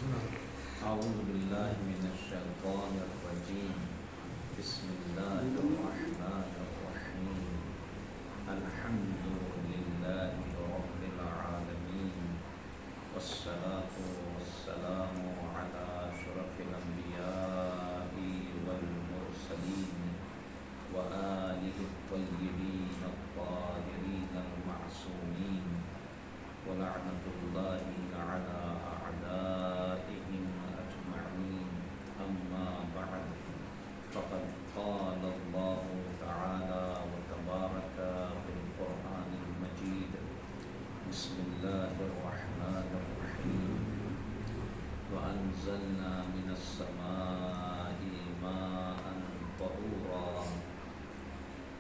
أعوذ بالله من الشيطان الرجيم. بسم الله الرحمن الرحيم. الحمد لله رب العالمين، والصلاة والسلام على أشرف الأنبياء والمرسلين وآله الطيبين الطاهرين المعصومين، ولعنة الله على أعدائهم أجمعين. أما بعد، فقد قال الله تعالى وتبارك في القرآن المجيد: بسم الله الرحمن الرحيم. وأنزلنا من السماء ماء طهورا.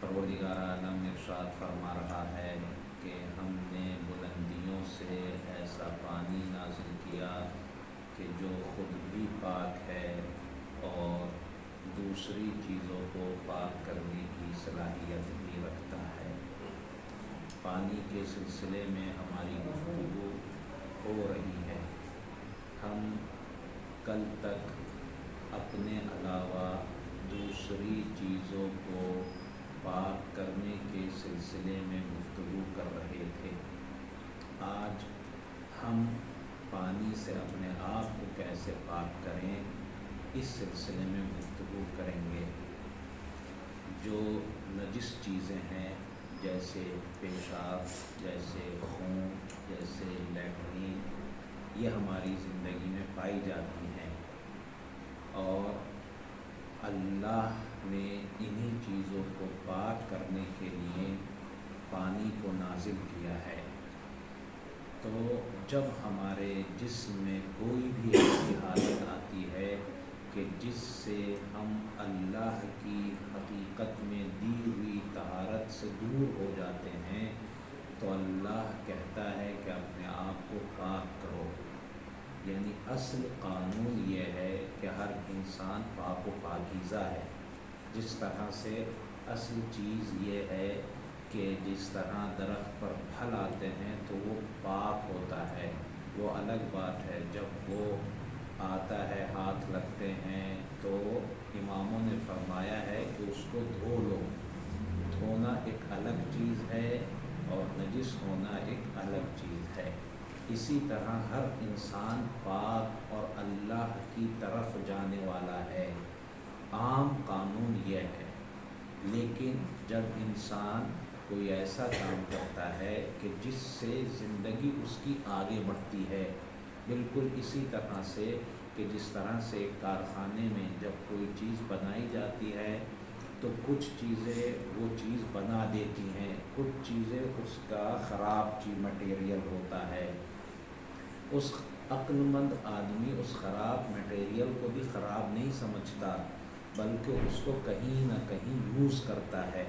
پروردگار عالم ارشاد فرما رہا ہے کہ ہم نے بلندیوں سے ایسا پانی نازل کیا کہ جو خود بھی پاک ہے اور دوسری چیزوں کو پاک کرنے کی صلاحیت بھی رکھتا ہے۔ پانی کے سلسلے میں ہماری گفتگو ہو رہی ہے۔ ہم کل تک اپنے علاوہ دوسری چیزوں کو پاک کرنے کے سلسلے میں گفتگو کر رہے تھے۔ آج ہم پانی سے اپنے آپ کو کیسے پاک کریں اس سلسلے میں گفتگو کریں گے۔ جو نجس چیزیں ہیں جیسے پیشاب، جیسے خون، جیسے لیٹرین، یہ ہماری زندگی میں پائی جاتی ہیں، اور اللہ نے انہی چیزوں کو پاک کرنے کے لیے پانی کو نازل کیا ہے۔ تو جب ہمارے جسم میں کوئی بھی ایسی حالت آتی ہے کہ جس سے ہم اللہ کی حقیقت میں دی ہوئی طہارت سے دور ہو جاتے ہیں، تو اللہ کہتا ہے کہ اپنے آپ کو پاک کرو۔ یعنی اصل قانون یہ ہے کہ ہر انسان پاک و پاکیزہ ہے۔ جس طرح سے اصل چیز یہ ہے کہ جس طرح درخت پر پھل آتے ہیں تو وہ پاک ہوتا ہے، وہ الگ بات ہے۔ جب وہ آتا ہے، ہاتھ لگتے ہیں، تو اماموں نے فرمایا ہے کہ اس کو دھو لو۔ دھونا ایک الگ چیز ہے اور نجس ہونا ایک الگ چیز ہے۔ اسی طرح ہر انسان پاک اور اللہ کی طرف جانے والا ہے۔ عام قانون یہ ہے۔ لیکن جب انسان کوئی ایسا کام کرتا ہے کہ جس سے زندگی اس کی آگے بڑھتی ہے، بالکل اسی طرح سے کہ جس طرح سے ایک کارخانے میں جب کوئی چیز بنائی جاتی ہے تو کچھ چیزیں وہ چیز بنا دیتی ہیں، کچھ چیزیں اس کا خراب مٹیریل ہوتا ہے۔ اس عقل مند آدمی اس خراب مٹیریل کو بھی خراب نہیں سمجھتا، بلکہ اس کو کہیں نہ کہیں یوز کرتا ہے۔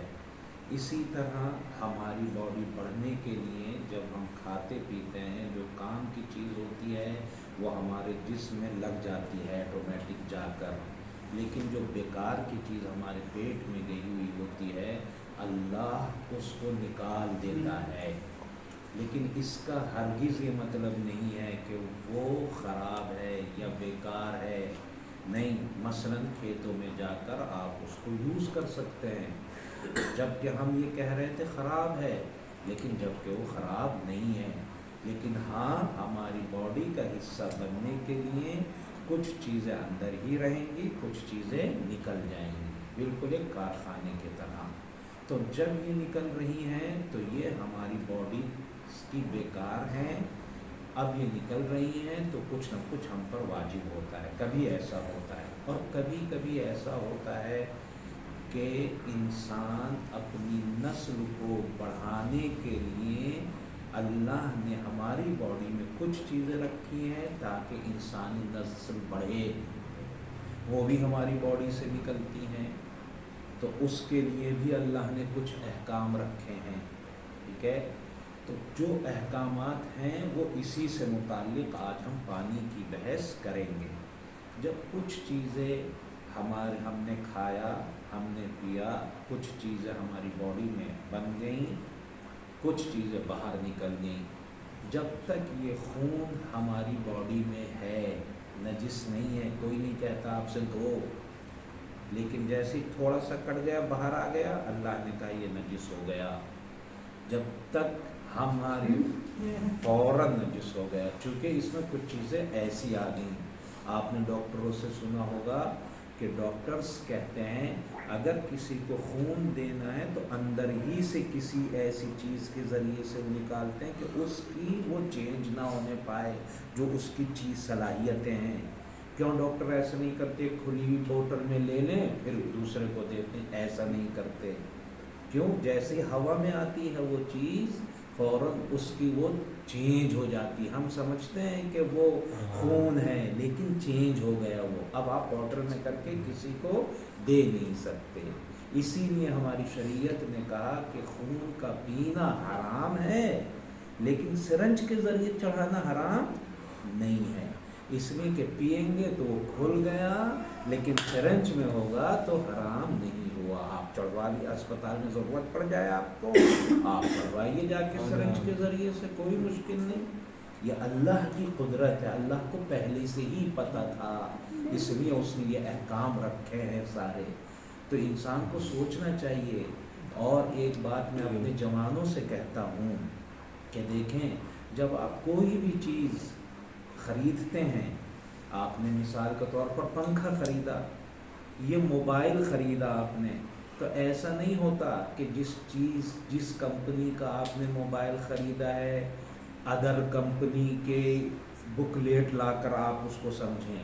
اسی طرح ہماری باڈی بڑھنے کے لیے جب ہم کھاتے پیتے ہیں، جو کام کی چیز ہوتی ہے وہ ہمارے جسم میں لگ جاتی ہے آٹومیٹک جا کر، لیکن جو بیکار کی چیز ہمارے پیٹ میں گئی ہوئی ہوتی ہے اللہ اس کو نکال دیتا ہے۔ لیکن اس کا ہرگز یہ مطلب نہیں ہے کہ وہ خراب ہے یا بیکار ہے، نہیں۔ مثلاً کھیتوں میں جا کر آپ اس کو یوز کر سکتے ہیں، جبکہ ہم یہ کہہ رہے تھے خراب ہے، لیکن جبکہ وہ خراب نہیں ہے۔ لیکن ہاں، ہماری باڈی کا حصہ بننے کے لیے کچھ چیزیں اندر ہی رہیں گی، کچھ چیزیں نکل جائیں گی، بالکل ایک کارخانے کی طرح۔ تو جب یہ نکل رہی ہیں تو یہ ہماری باڈی کی بیکار ہیں، اب یہ نکل رہی ہیں تو کچھ نہ کچھ ہم پر واجب ہوتا ہے۔ کبھی ایسا ہوتا ہے اور کبھی کبھی ایسا ہوتا ہے کہ انسان اپنی نسل کو بڑھانے کے لیے اللہ نے ہماری باڈی میں کچھ چیزیں رکھی ہیں تاکہ انسانی نسل بڑھے، وہ بھی ہماری باڈی سے نکلتی ہیں، تو اس کے لیے بھی اللہ نے کچھ احکام رکھے ہیں، ٹھیک ہے۔ تو جو احکامات ہیں وہ اسی سے متعلق آج ہم پانی کی بحث کریں گے۔ جب کچھ چیزیں ہم نے کھایا، ہم نے پیا، کچھ چیزیں ہماری باڈی میں بن گئیں، کچھ چیزیں باہر نکل گئیں، جب تک یہ خون ہماری باڈی میں ہے نجس نہیں ہے، کوئی نہیں کہتا آپ سے دھو، لیکن جیسے تھوڑا سا کٹ گیا باہر آ گیا، اللہ نے کہا یہ نجس ہو گیا، جب تک ہماری فوراً نجس ہو گیا، چونکہ اس میں کچھ چیزیں ایسی آ گئیں۔ آپ نے ڈاکٹروں سے سنا ہوگا کہ ڈاکٹرز کہتے ہیں اگر کسی کو خون دینا ہے تو اندر ہی سے کسی ایسی چیز کے ذریعے سے وہ نکالتے ہیں کہ اس کی وہ چینج نہ ہونے پائے جو اس کی چیز صلاحیتیں ہیں۔ کیوں ڈاکٹر ایسا نہیں کرتے کھلی ہوئی بوتل میں لے لیں پھر دوسرے کو دیتے ہیں؟ ایسا نہیں کرتے، کیوں؟ جیسے ہوا میں آتی ہے وہ چیز فوراً اس کی وہ چینج ہو جاتی ہے، ہم سمجھتے ہیں کہ وہ خون ہے لیکن چینج ہو گیا وہ، اب آپ واٹر میں کر کے کسی کو دے نہیں سکتے۔ اسی لیے ہماری شریعت نے کہا کہ خون کا پینا حرام ہے لیکن سرنج کے ذریعے چڑھانا حرام نہیں ہے، اس لیے کہ پیئیں گے تو وہ کھل گیا، لیکن سرنج میں ہوگا تو حرام نہیں ہوا۔ آپ چڑھوا لیے، اسپتال میں ضرورت پڑ جائے آپ کو، آپ چڑھوائیے جا کے سرنج کے ذریعے سے، کوئی مشکل نہیں۔ یہ اللہ کی قدرت ہے، اللہ کو پہلے سے ہی پتہ تھا، اس لیے اس نے یہ احکام رکھے ہیں سارے، تو انسان کو سوچنا چاہیے۔ اور ایک بات میں اپنے جوانوں سے کہتا ہوں کہ دیکھیں، جب آپ کوئی بھی چیز خریدتے ہیں، آپ نے مثال کے طور پر پنکھا خریدا، یہ موبائل خریدا آپ نے، تو ایسا نہیں ہوتا کہ جس کمپنی کا آپ نے موبائل خریدا ہے ادر کمپنی کے بکلیٹ لا کر آپ اس کو سمجھیں۔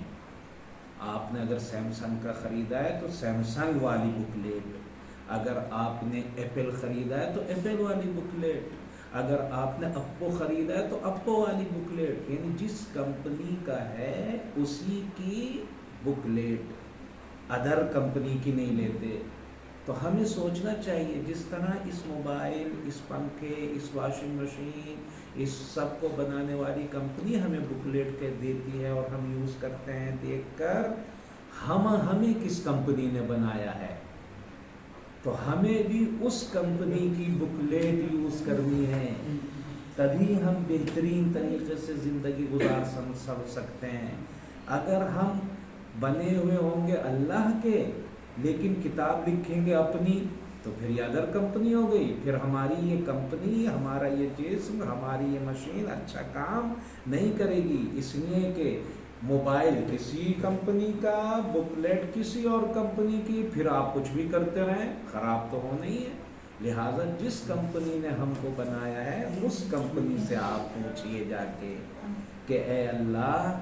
آپ نے اگر سیمسنگ کا خریدا ہے تو سیمسنگ والی بکلیٹ، اگر آپ نے ایپل خریدا ہے تو ایپل والی بکلیٹ، اگر آپ نے اپو خریدا ہے تو اپو والی بکلیٹ، یعنی جس کمپنی کا ہے اسی کی بکلیٹ، ادر کمپنی کی نہیں لیتے۔ تو ہمیں سوچنا چاہیے جس طرح اس موبائل، اس پنکھے، اس واشنگ مشین، اس سب کو بنانے والی کمپنی ہمیں بکلیٹ کے دیتی ہے اور ہم یوز کرتے ہیں دیکھ کر ہمیں کس کمپنی نے بنایا ہے، تو ہمیں بھی اس کمپنی کی بکلیٹ یوز کرنی ہے، تبھی ہم بہترین طریقے سے زندگی گزار سکتے ہیں۔ اگر ہم بنے ہوئے ہوں گے اللہ کے لیکن کتاب لکھیں گے اپنی، تو پھر یہ ادر کمپنی ہو گئی، پھر ہماری یہ کمپنی، ہمارا یہ جسم، ہماری یہ مشین اچھا کام نہیں کرے گی، اس لیے کہ موبائل کسی کمپنی کا، بکلیٹ کسی اور کمپنی کی، پھر آپ کچھ بھی کرتے رہیں خراب تو ہونا ہی ہے۔ لہٰذا جس کمپنی نے ہم کو بنایا ہے اس کمپنی سے آپ پوچھئے جا کے کہ اے اللہ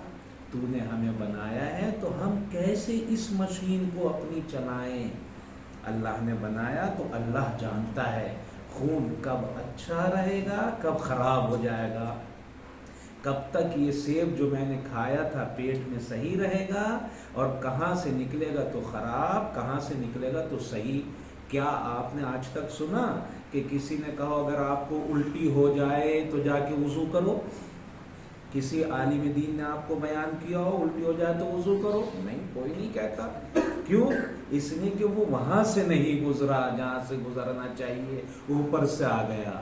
تو نے ہمیں بنایا ہے تو ہم کیسے اس مشین کو اپنی چلائیں۔ اللہ نے بنایا تو اللہ جانتا ہے خون کب اچھا رہے گا کب خراب ہو جائے گا، کب تک یہ سیب جو میں نے کھایا تھا پیٹ میں صحیح رہے گا اور کہاں سے نکلے گا تو خراب، کہاں سے نکلے گا تو صحیح۔ کیا آپ نے آج تک سنا کہ کسی نے کہا اگر آپ کو الٹی ہو جائے تو جا کے وضو کرو؟ کسی عالم دین نے آپ کو بیان کیا ہو الٹی ہو جائے تو وضو کرو؟ نہیں، کوئی نہیں کہتا۔ کیوں؟ اس لیے کہ وہ وہاں سے نہیں گزرا جہاں سے گزرنا چاہیے، اوپر سے آ گیا۔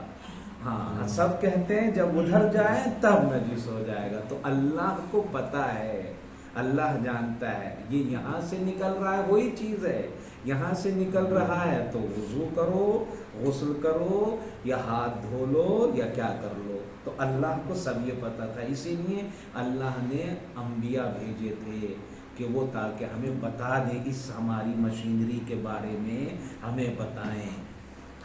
ہاں، سب کہتے ہیں جب ادھر جائے تب نجس ہو جائے گا، تو اللہ کو پتہ ہے، اللہ جانتا ہے یہ یہاں سے نکل رہا ہے وہی چیز ہے، یہاں سے نکل رہا ہے تو وضو کرو، غسل کرو یا ہاتھ دھو لو یا کیا کر لو، تو اللہ کو سب یہ پتہ تھا، اسی لیے اللہ نے انبیاء بھیجے تھے کہ وہ تاکہ ہمیں بتا دیں، اس ہماری مشینری کے بارے میں ہمیں بتائیں۔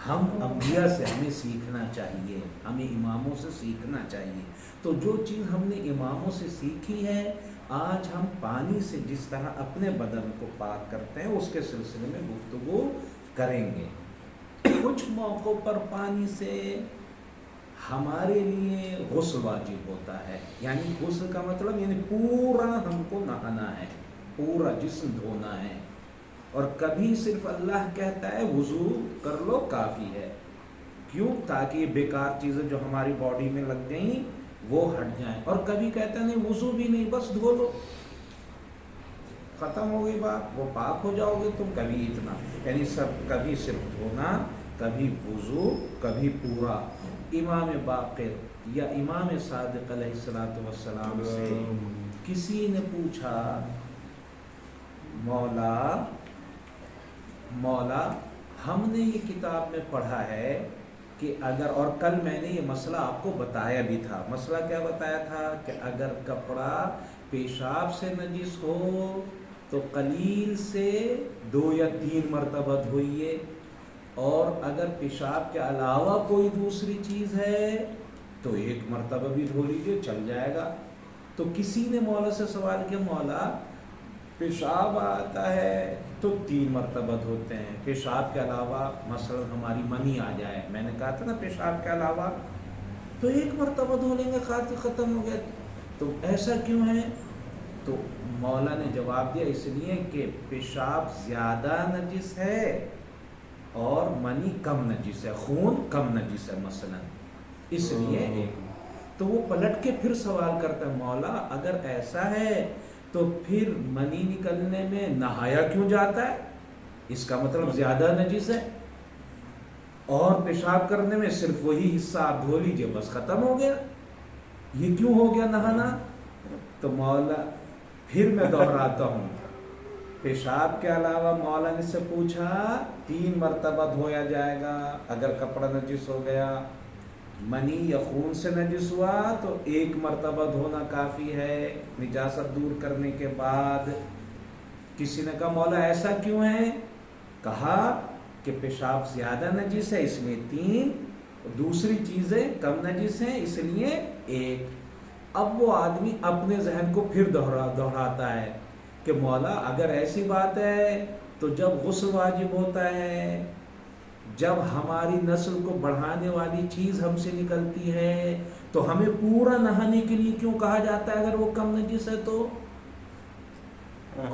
ہم انبیاء سے ہمیں سیکھنا چاہیے، ہمیں اماموں سے سیکھنا چاہیے۔ تو جو چیز ہم نے اماموں سے سیکھی ہے آج ہم پانی سے جس طرح اپنے بدن کو پاک کرتے ہیں اس کے سلسلے میں گفتگو کریں گے۔ کچھ موقعوں پر پانی سے ہمارے لیے غسل واجب ہوتا ہے، یعنی غسل کا مطلب یعنی پورا ہم کو نہانا ہے، پورا جسم دھونا ہے، اور کبھی صرف اللہ کہتا ہے وضو کر لو کافی ہے۔ کیوں؟ تاکہ یہ بیکار چیزیں جو ہماری باڈی میں لگ گئیں وہ ہٹ جائیں، اور کبھی کہتا ہے نہیں وضو بھی نہیں بس دھو لو، ختم ہو گئی بات، وہ پاک ہو جاؤ گے تم، کبھی اتنا، یعنی سب کبھی صرف دھونا، کبھی وضو، کبھی پورا۔ امام باقر یا امام صادق علیہ السلام سے کسی نے پوچھا مولا ہم نے یہ کتاب میں پڑھا ہے کہ اگر، اور کل میں نے یہ مسئلہ آپ کو بتایا بھی تھا، مسئلہ کیا بتایا تھا کہ اگر کپڑا پیشاب سے نجس ہو تو قلیل سے 2 یا 3 مرتبہ دھوئیے، اور اگر پیشاب کے علاوہ کوئی دوسری چیز ہے تو 1 مرتبہ بھی دھو لیجیے، چل جائے گا۔ تو کسی نے مولا سے سوال کیا، مولا پیشاب آتا ہے تو 3 مرتبہ دھوتے ہیں، پیشاب کے علاوہ مثلا ہماری منی آ جائے، میں نے کہا تھا نا پیشاب کے علاوہ تو 1 مرتبہ دھو لیں گے، ختم ہو گیا، تو ایسا کیوں ہے؟ تو مولا نے جواب دیا اس لیے کہ پیشاب زیادہ نجس ہے اور منی کم نجس ہے، خون کم نجس ہے مثلا، اس لیے تو وہ پلٹ کے پھر سوال کرتا ہے، مولا اگر ایسا ہے تو پھر منی نکلنے میں نہایا کیوں جاتا ہے؟ اس کا مطلب زیادہ نجس ہے، اور پیشاب کرنے میں صرف وہی حصہ آپ دھو لیجئے بس ختم ہو گیا، یہ کیوں ہو گیا نہانا؟ تو مولا پھر میں دہراتا ہوں، پیشاب کے علاوہ مولا نے سے پوچھا 3 مرتبہ دھویا جائے گا اگر کپڑا نجس ہو گیا، منی یا خون سے نجس ہوا تو 1 مرتبہ دھونا کافی ہے نجاست دور کرنے کے بعد۔ کسی نے کہا مولا ایسا کیوں ہے؟ کہا کہ پیشاب زیادہ نجس ہے اس لیے 3، دوسری چیزیں کم نجس ہیں اس لیے 1۔ اب وہ آدمی اپنے ذہن کو پھر دہراتا ہے کہ مولا اگر ایسی بات ہے تو جب غسل واجب ہوتا ہے، جب ہماری نسل کو بڑھانے والی چیز ہم سے نکلتی ہے تو ہمیں پورا نہانے کے لیے کیوں کہا جاتا ہے اگر وہ کم نجس ہے تو؟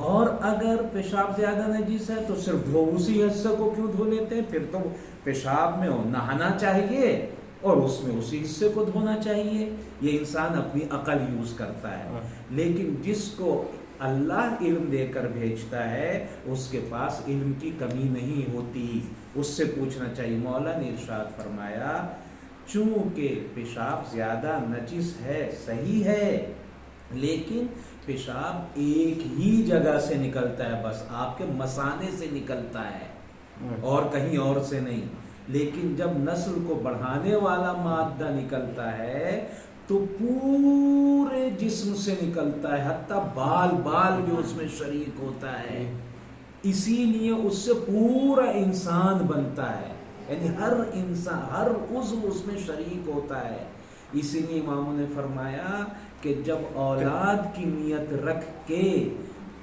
اور اگر پیشاب زیادہ نجس ہے تو صرف وہ اسی حصے کو کیوں دھو لیتے ہیں؟ پھر تو پیشاب میں نہانا چاہیے اور اس میں اسی حصے کو دھونا چاہیے۔ یہ انسان اپنی عقل یوز کرتا ہے، لیکن جس کو اللہ علم دے کر بھیجتا ہے اس کے پاس علم کی کمی نہیں ہوتی، اس سے پوچھنا چاہیے۔ مولا نے ارشاد فرمایا چونکہ پیشاب زیادہ نجس ہے، صحیح ہے، لیکن پیشاب ایک ہی جگہ سے نکلتا ہے، بس آپ کے مثانے سے نکلتا ہے اور کہیں اور سے نہیں، لیکن جب نسل کو بڑھانے والا مادہ نکلتا ہے تو پورے جسم سے نکلتا ہے، حتیٰ بال بھی اس میں شریک ہوتا ہے، اسی لیے اس سے پورا انسان بنتا ہے، یعنی ہر انسان، ہر عضو اس میں شریک ہوتا ہے۔ اسی لیے اماموں نے فرمایا کہ جب اولاد کی نیت رکھ کے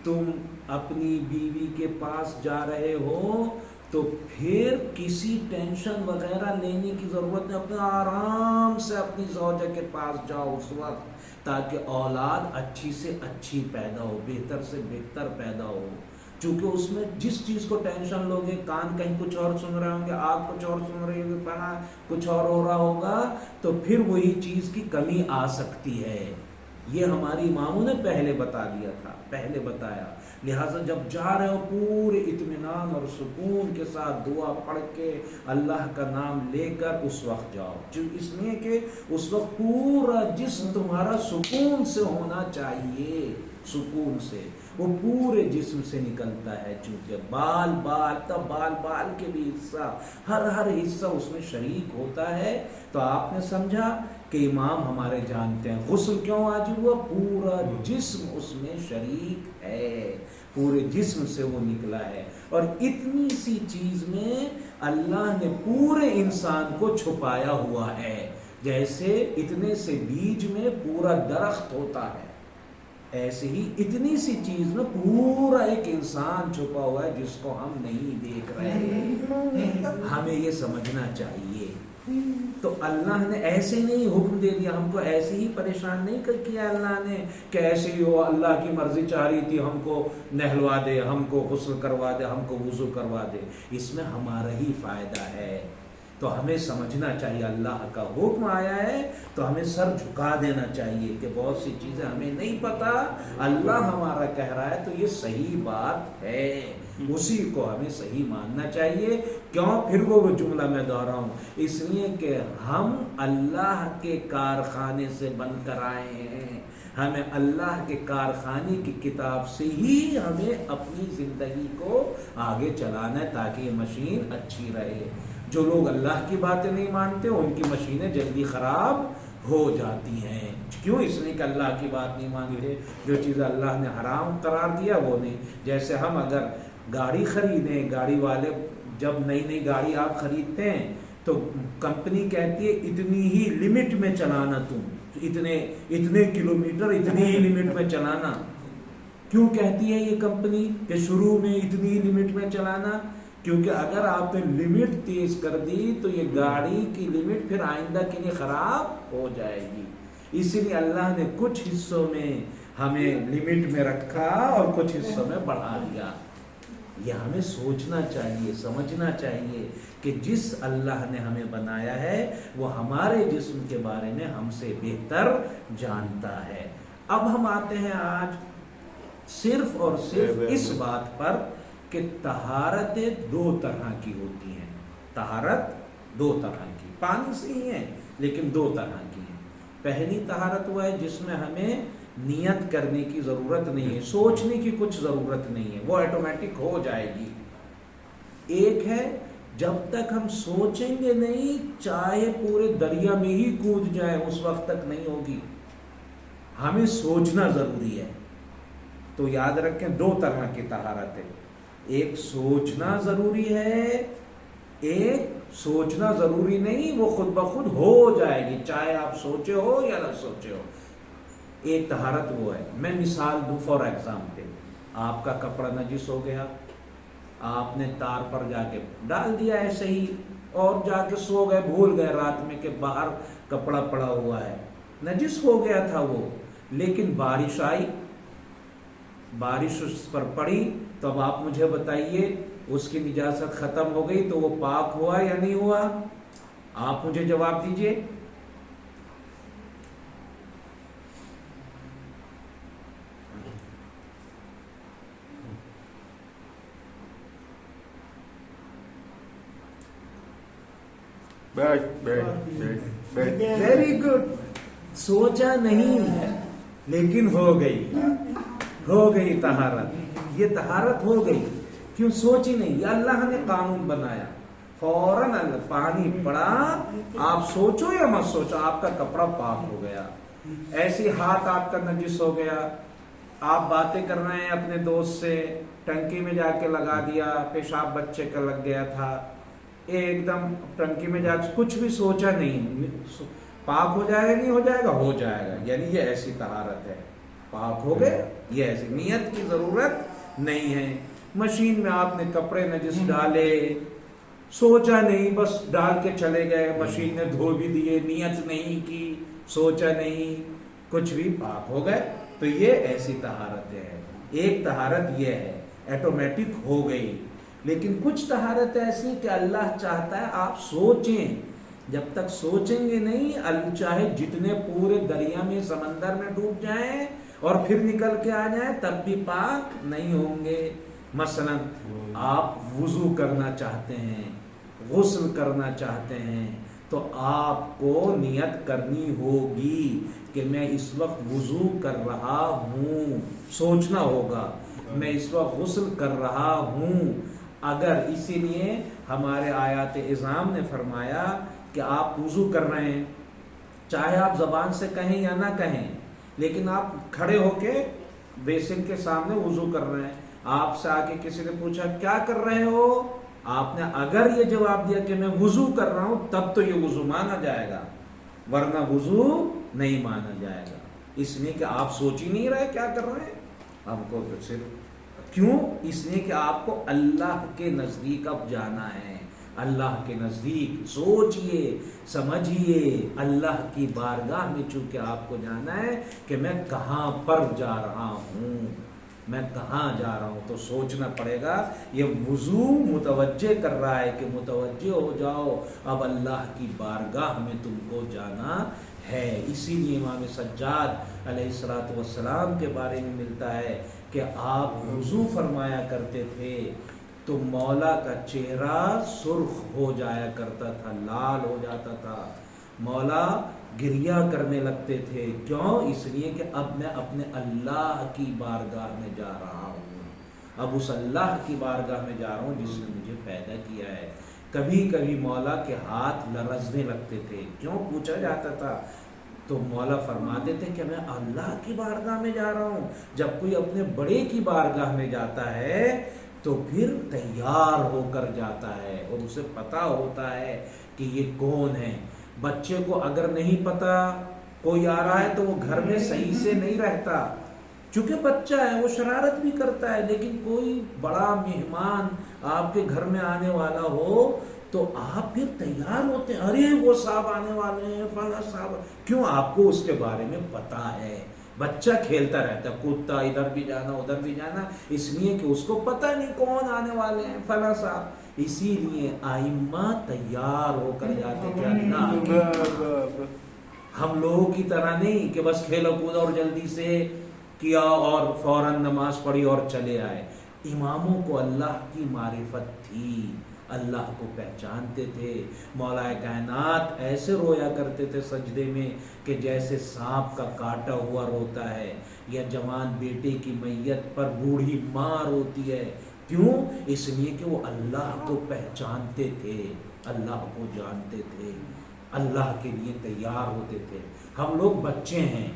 تم اپنی بیوی کے پاس جا رہے ہو تو پھر کسی ٹینشن وغیرہ لینے کی ضرورت نہیں، اپنے آرام سے اپنی زوجہ کے پاس جاؤ اس وقت، تاکہ اولاد اچھی سے اچھی پیدا ہو، بہتر سے بہتر پیدا ہو۔ چونکہ اس میں جس چیز کو ٹینشن لوگے، کان کہیں کچھ اور سن رہے ہوں گے، آنکھ کچھ اور سن رہی ہوگی، فلاں کچھ اور ہو رہا ہوگا، تو پھر وہی چیز کی کمی آ سکتی ہے۔ یہ ہماری اماموں نے پہلے بتا دیا تھا، پہلے بتایا۔ لہٰذا جب جا رہے ہو پورے اطمینان اور سکون کے ساتھ دعا پڑھ کے اللہ کا نام لے کر اس وقت جاؤ، اس لیے کہ اس وقت پورا جسم تمہارا سکون سے ہونا چاہیے، سکون سے، وہ پورے جسم سے نکلتا ہے، چونکہ بال کے بھی حصہ، ہر حصہ اس میں شریک ہوتا ہے۔ تو آپ نے سمجھا کہ امام ہمارے جانتے ہیں غسل کیوں واجب ہوا، پورا جسم اس میں شریک ہے، پورے جسم سے وہ نکلا ہے، اور اتنی سی چیز میں اللہ نے پورے انسان کو چھپایا ہوا ہے، جیسے اتنے سے بیج میں پورا درخت ہوتا ہے، ایسے ہی اتنی سی چیز میں پورا ایک انسان چھپا ہوا ہے جس کو ہم نہیں دیکھ رہے، ہمیں یہ سمجھنا چاہیے۔ تو اللہ نے ایسے نہیں حکم دے دیا، ہم کو ایسے ہی پریشان نہیں کیا اللہ نے کہ ایسے ہی ہو، اللہ کی مرضی چاہ رہی تھی ہم کو نہلوا دے، ہم کو غسل کروا دے، ہم کو وضو کروا دے، اس میں ہمارا ہی فائدہ ہے۔ تو ہمیں سمجھنا چاہیے اللہ کا حکم آیا ہے تو ہمیں سر جھکا دینا چاہیے کہ بہت سی چیزیں ہمیں نہیں پتا، اللہ ہمارا کہہ رہا ہے تو یہ صحیح بات ہے، اسی کو ہمیں صحیح ماننا چاہیے۔ کیوں؟ پھر وہ جملہ میں دہراؤں، اس لیے کہ ہم اللہ کے کارخانے سے بن کر آئے ہیں، ہمیں اللہ کے کارخانے کی کتاب سے ہی ہمیں اپنی زندگی کو آگے چلانا ہے تاکہ یہ مشین اچھی رہے۔ جو لوگ اللہ کی باتیں نہیں مانتے ان کی مشینیں جلدی خراب ہو جاتی ہیں۔ کیوں؟ اس لیے کہ اللہ کی بات نہیں مانتے، جو چیز اللہ نے حرام قرار دیا وہ نہیں۔ جیسے ہم اگر گاڑی خریدیں، گاڑی والے جب نئی نئی گاڑی آپ خریدتے ہیں تو کمپنی کہتی ہے اتنی ہی لمٹ میں چلانا، تم اتنے کلومیٹر اتنی ہی لمٹ میں چلانا۔ کیوں کہتی ہے یہ کمپنی کہ شروع میں اتنی ہی لمٹ میں چلانا؟ کیونکہ اگر آپ نے لمٹ تیز کر دی تو یہ گاڑی کی لمٹ پھر آئندہ کے لیے خراب ہو جائے گی۔ اسی لیے اللہ نے کچھ حصوں میں ہمیں لمٹ میں رکھا اور کچھ حصوں میں بڑھا دیا۔ یہ ہمیں سوچنا چاہیے، سمجھنا چاہیے کہ جس اللہ نے ہمیں بنایا ہے وہ ہمارے جسم کے بارے میں ہم سے بہتر جانتا ہے۔ اب ہم آتے ہیں آج صرف اور صرف اس بات پر کہ طہارتیں دو طرح کی ہوتی ہیں۔ طہارت دو طرح کی، پانی سے ہی ہیں لیکن دو طرح کی ہیں۔ پہلی طہارت وہ ہے جس میں ہمیں نیت کرنے کی ضرورت نہیں ہے، سوچنے کی کچھ ضرورت نہیں ہے، وہ آٹومیٹک ہو جائے گی۔ ایک ہے جب تک ہم سوچیں گے نہیں، چاہے پورے دریا میں ہی کود جائیں اس وقت تک نہیں ہوگی، ہمیں سوچنا ضروری ہے۔ تو یاد رکھیں دو طرح کی طہارت ہے، ایک سوچنا ضروری ہے، ایک سوچنا ضروری نہیں، وہ خود بخود ہو جائے گی چاہے آپ سوچے ہو یا نہ سوچے ہو۔ ایک طہارت وہ ہے، میں مثال دوں فار ایگزامپل، آپ کا کپڑا نجس ہو گیا، آپ نے تار پر جا کے ڈال دیا ایسے ہی اور جا کے سو گئے، بھول گئے رات میں کہ باہر کپڑا پڑا ہوا ہے، نجس ہو گیا تھا وہ، لیکن بارش آئی، بارش اس پر پڑی، تو اب آپ مجھے بتائیے اس کی نجاست ختم ہو گئی تو وہ پاک ہوا یا نہیں ہوا؟ آپ مجھے جواب دیجئے۔ ویری گڈ، سوچا نہیں ہے لیکن ہو گئی طہارت، یہ طہارت ہو گئی، کیوں؟ سوچی نہیں، یہ اللہ نے قانون بنایا، فوراً پانی پڑا، آپ سوچو یا مت سوچو آپ کا کپڑا پاک ہو گیا۔ ایسی ہاتھ آپ کا نجس ہو گیا، آپ باتیں کر رہے ہیں اپنے دوست سے، ٹنکی میں جا کے لگا دیا، پیشاب بچے کا لگ گیا تھا، ایک دم ٹنکی میں جا کے کچھ بھی سوچا نہیں، پاک ہو جائے گا نہیں ہو جائے گا؟ ہو جائے گا، یعنی یہ ایسی طہارت ہے، پاک ہو گئے، یہ ایسی نیت کی ضرورت نہیں ہے۔ مشین میں آپ نے کپڑے نجس ڈالے، سوچا نہیں، بس ڈال کے چلے گئے، مشین نے دھو بھی دیے، نیت نہیں کی، سوچا نہیں، کچھ بھی، پاک ہو گئے، تو یہ ایسی طہارت ہے۔ ایک طہارت یہ ہے آٹومیٹک ہو گئی، لیکن کچھ طہارت ایسی کہ اللہ چاہتا ہے آپ سوچیں، جب تک سوچیں گے نہیں، چاہے جتنے پورے دریا میں سمندر میں ڈوب جائیں اور پھر نکل کے آ جائیں تب بھی پاک نہیں ہوں گے۔ مثلا آپ وضو کرنا چاہتے ہیں، غسل کرنا چاہتے ہیں، تو آپ کو نیت کرنی ہوگی کہ میں اس وقت وضو کر رہا ہوں، سوچنا ہوگا میں اس وقت غسل کر رہا ہوں۔ اگر اسی لیے ہمارے آیات اعظام نے فرمایا کہ آپ وضو کر رہے ہیں، چاہے آپ زبان سے کہیں یا نہ کہیں، لیکن آپ کھڑے ہو کے بیسن کے سامنے وضو کر رہے ہیں، آپ سے آگے کسی نے پوچھا کیا کر رہے ہو، آپ نے اگر یہ جواب دیا کہ میں وضو کر رہا ہوں، تب تو یہ وضو مانا جائے گا، ورنہ وضو نہیں مانا جائے گا، اس لیے کہ آپ سوچ ہی نہیں رہے کیا کر رہے ہیں۔ ہم کو تو صرف کیوں؟ اس لیے کہ آپ کو اللہ کے نزدیک اب جانا ہے، اللہ کے نزدیک سوچئے سمجھیے، اللہ کی بارگاہ میں چونکہ آپ کو جانا ہے کہ میں کہاں پر جا رہا ہوں، میں کہاں جا رہا ہوں، تو سوچنا پڑے گا۔ یہ وضو متوجہ کر رہا ہے کہ متوجہ ہو جاؤ، اب اللہ کی بارگاہ میں تم کو جانا ہے۔ اسی لیے امام سجاد علیہ السلام کے بارے میں ملتا ہے کہ آپ وضو فرمایا کرتے تھے تو مولا کا چہرہ سرخ ہو جایا کرتا تھا، لال ہو جاتا تھا، مولا گریہ کرنے لگتے تھے. کیوں؟ اس لیے کہ اب میں اپنے اللہ کی بارگاہ میں جا رہا ہوں، اب اس اللہ کی بارگاہ میں جا رہا ہوں جس نے مجھے پیدا کیا ہے. کبھی کبھی مولا کے ہاتھ لرزنے لگتے تھے. کیوں؟ پوچھا جاتا تھا تو مولا فرماتے تھے کہ میں اللہ کی بارگاہ میں جا رہا ہوں. جب کوئی اپنے بڑے کی بارگاہ میں جاتا ہے تو پھر تیار ہو کر جاتا ہے اور اسے پتہ ہوتا ہے کہ یہ کون ہے. بچے کو اگر نہیں پتا کوئی آ رہا ہے تو وہ گھر میں صحیح سے نہیں رہتا، چونکہ بچہ ہے وہ شرارت بھی کرتا ہے. لیکن کوئی بڑا مہمان آپ کے گھر میں آنے والا ہو تو آپ پھر تیار ہوتے ہیں، ارے وہ صاحب آنے والے ہیں، فلاں صاحب. کیوں؟ آپ کو اس کے بارے میں پتا ہے. بچہ کھیلتا رہتا ہے، کودتا ادھر بھی جانا ادھر بھی جانا، اس لیے کہ اس کو پتہ نہیں کون آنے والے ہیں، فلاں صاحب. اسی لیے ائمہ تیار ہو کر جاتے کہ اللہ کی. ہم لوگوں کی طرح نہیں کہ بس کھیلا کودا اور جلدی سے کیا اور فوراً نماز پڑھی اور چلے آئے. اماموں کو اللہ کی معرفت تھی، اللہ کو پہچانتے تھے. مولا کائنات ایسے رویا کرتے تھے سجدے میں کہ جیسے سانپ کا کاٹا ہوا روتا ہے، یا جوان بیٹے کی میت پر بوڑھی ماں روتی ہے. کیوں؟ اس لیے کہ وہ اللہ کو پہچانتے تھے، اللہ کو جانتے تھے، اللہ کے لیے تیار ہوتے تھے. ہم لوگ بچے ہیں،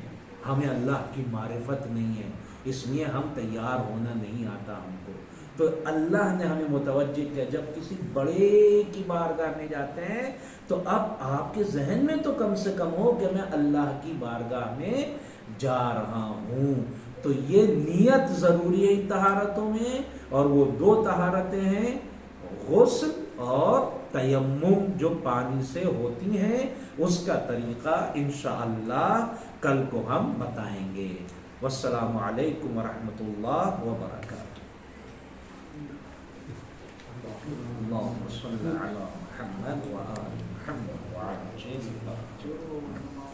ہمیں اللہ کی معرفت نہیں ہے، اس لیے ہم تیار ہونا نہیں آتا ہم کو. تو اللہ نے ہمیں متوجہ کیا جب کسی بڑے کی بارگاہ میں جاتے ہیں تو اب آپ کے ذہن میں تو کم سے کم ہو کہ میں اللہ کی بارگاہ میں جا رہا ہوں. تو یہ نیت ضروری ہے ان طہارتوں میں، اور وہ 2 طہارتیں ہیں، غسل اور تیمم جو پانی سے ہوتی ہیں. اس کا طریقہ انشاءاللہ کل کو ہم بتائیں گے. والسلام علیکم ورحمۃ اللہ وبرکاتہ. اللهم صل على محمد وآل محمد وعجل فرجهم.